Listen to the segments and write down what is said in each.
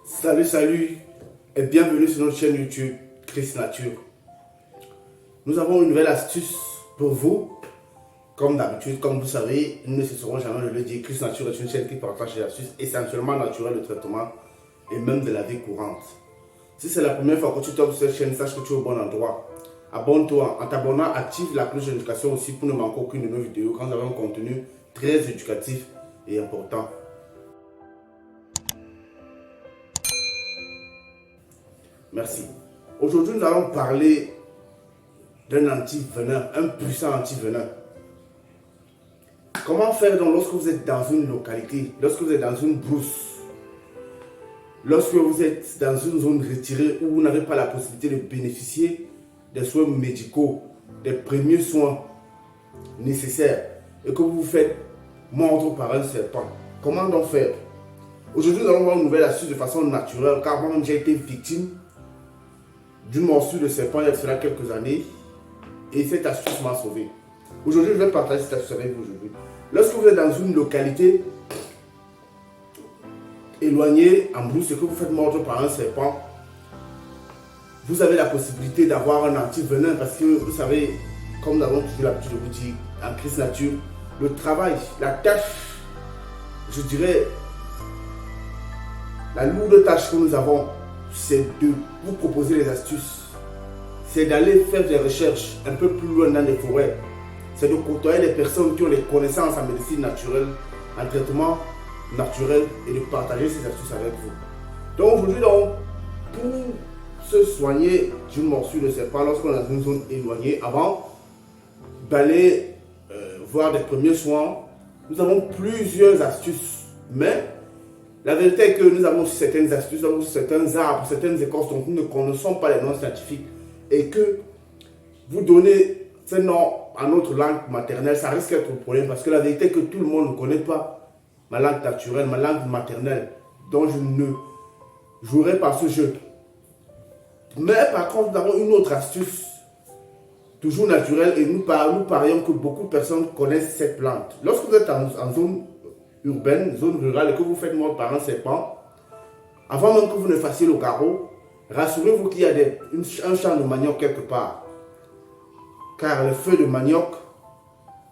Salut et bienvenue sur notre chaîne YouTube Chris Nature. Nous avons une nouvelle astuce pour vous. Comme d'habitude, comme vous savez, nous ne cesserons jamais de le dire, Chris Nature est une chaîne qui partage des astuces essentiellement naturelles de traitement et même de la vie courante. Si c'est la première fois que tu tombes sur cette chaîne, sache que tu es au bon endroit. Abonne-toi. En t'abonnant, active la cloche de notification aussi pour ne manquer aucune de nos vidéos quand nous avons un contenu très éducatif et important. Merci. Aujourd'hui, nous allons parler d'un anti-venin, un puissant anti-venin. Comment faire donc lorsque vous êtes dans une localité, lorsque vous êtes dans une brousse, lorsque vous êtes dans une zone retirée où vous n'avez pas la possibilité de bénéficier des soins médicaux, des premiers soins nécessaires et que vous vous faites mordre par un serpent. Comment donc faire? Aujourd'hui, nous allons voir une nouvelle astuce de façon naturelle car moi-même j'ai été victime d'une morsure de serpent il y a cela quelques années et cette astuce m'a sauvé. Aujourd'hui, je vais partager cette astuce avec vous aujourd'hui. Lorsque vous êtes dans une localité éloignée en brousse et que vous faites mordre par un serpent, vous avez la possibilité d'avoir un anti-venin parce que vous savez, comme nous avons toujours l'habitude de vous dire, en Chris Nature, le travail, la tâche, je dirais, la lourde tâche que nous avons, c'est de vous proposer les astuces. C'est d'aller faire des recherches un peu plus loin dans les forêts. C'est de côtoyer les personnes qui ont des connaissances en médecine naturelle, en traitement naturel et de partager ces astuces avec vous. Donc aujourd'hui, pour se soigner d'une morsure de serpent lorsqu'on est dans une zone éloignée, avant d'aller voir des premiers soins, nous avons plusieurs astuces. Mais la vérité est que nous avons aussi certaines astuces, nous avons aussi certains arbres, certaines écorces dont nous ne connaissons pas les noms scientifiques et que vous donnez ce nom en notre langue maternelle, ça risque d'être un problème parce que la vérité est que tout le monde ne connaît pas ma langue naturelle, ma langue maternelle, dont je ne jouerai pas ce jeu. Mais par contre, nous avons une autre astuce, toujours naturelle, et nous parions que beaucoup de personnes connaissent cette plante. Lorsque vous êtes en zone urbaine, zone rurale, et que vous faites mordre par un serpent, avant même que vous ne fassiez le carreau, rassurez-vous qu'il y a un champ de manioc quelque part. Car le feu de manioc,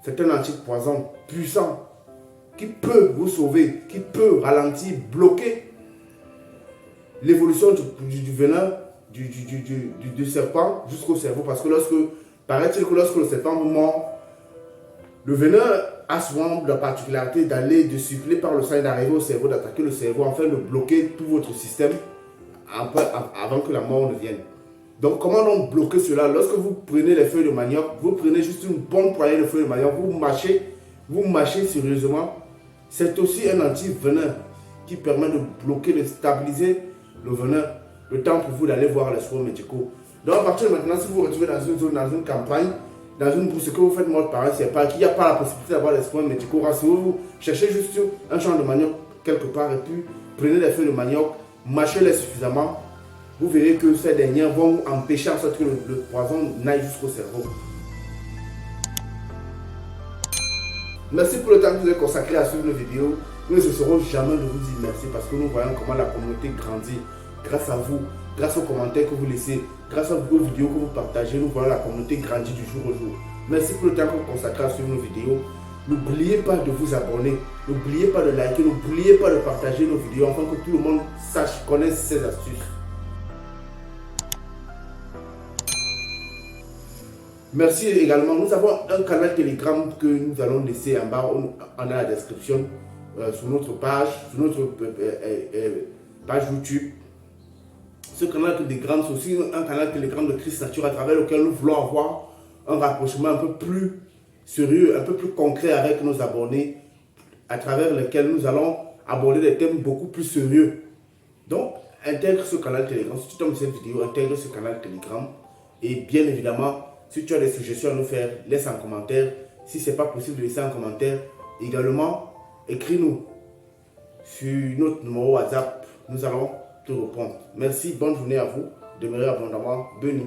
c'est un antipoison puissant qui peut vous sauver, qui peut ralentir, bloquer l'évolution du venin du serpent jusqu'au cerveau. Parce que paraît-il que lorsque le serpent vous mord, le venin a souvent la particularité de circuler par le sang et d'arriver au cerveau, d'attaquer le cerveau, afin de bloquer tout votre système avant que la mort ne vienne. Donc comment donc bloquer cela? Lorsque vous prenez les feuilles de manioc, vous prenez juste une bonne poignée de feuilles de manioc, vous mâchez sérieusement. C'est aussi un anti-venin qui permet de bloquer, de stabiliser le venin, le temps pour vous d'aller voir les soins médicaux. Donc à partir de maintenant, si vous vous retrouvez dans une zone, dans une campagne, dans une brousse, que vous faites mordre par un serpent, qu'il n'y a pas la possibilité d'avoir les soins médicaux, rassurez-vous, cherchez juste un champ de manioc quelque part et puis prenez les feuilles de manioc, mâchez-les suffisamment. Vous verrez que ces derniers vont empêcher en sorte que le poison n'aille jusqu'au cerveau. Merci pour le temps que vous avez consacré à suivre nos vidéos. Nous ne cesserons jamais de vous dire merci parce que nous voyons comment la communauté grandit grâce à vous, grâce aux commentaires que vous laissez, grâce aux vidéos que vous partagez. Nous voyons la communauté grandir du jour au jour. Merci pour le temps que vous consacrez à suivre nos vidéos. N'oubliez pas de vous abonner, n'oubliez pas de liker, n'oubliez pas de partager nos vidéos afin que tout le monde sache, connaisse ces astuces. Merci également. Nous avons un canal Telegram que nous allons laisser en bas en la description sur notre page YouTube. Ce canal Telegram, c'est aussi un canal Telegram de Chris Nature à travers lequel nous voulons avoir un rapprochement un peu plus sérieux, un peu plus concret avec nos abonnés, à travers lequel nous allons aborder des thèmes beaucoup plus sérieux. Donc, intègre ce canal Telegram. Si tu tombes cette vidéo, intègre ce canal Telegram. Et bien évidemment, si tu as des suggestions à nous faire, laisse un commentaire. Si ce n'est pas possible de laisser un commentaire, également, écris-nous sur notre numéro WhatsApp. Nous allons te répondre. Merci, bonne journée à vous. Demeurez abondamment bénis.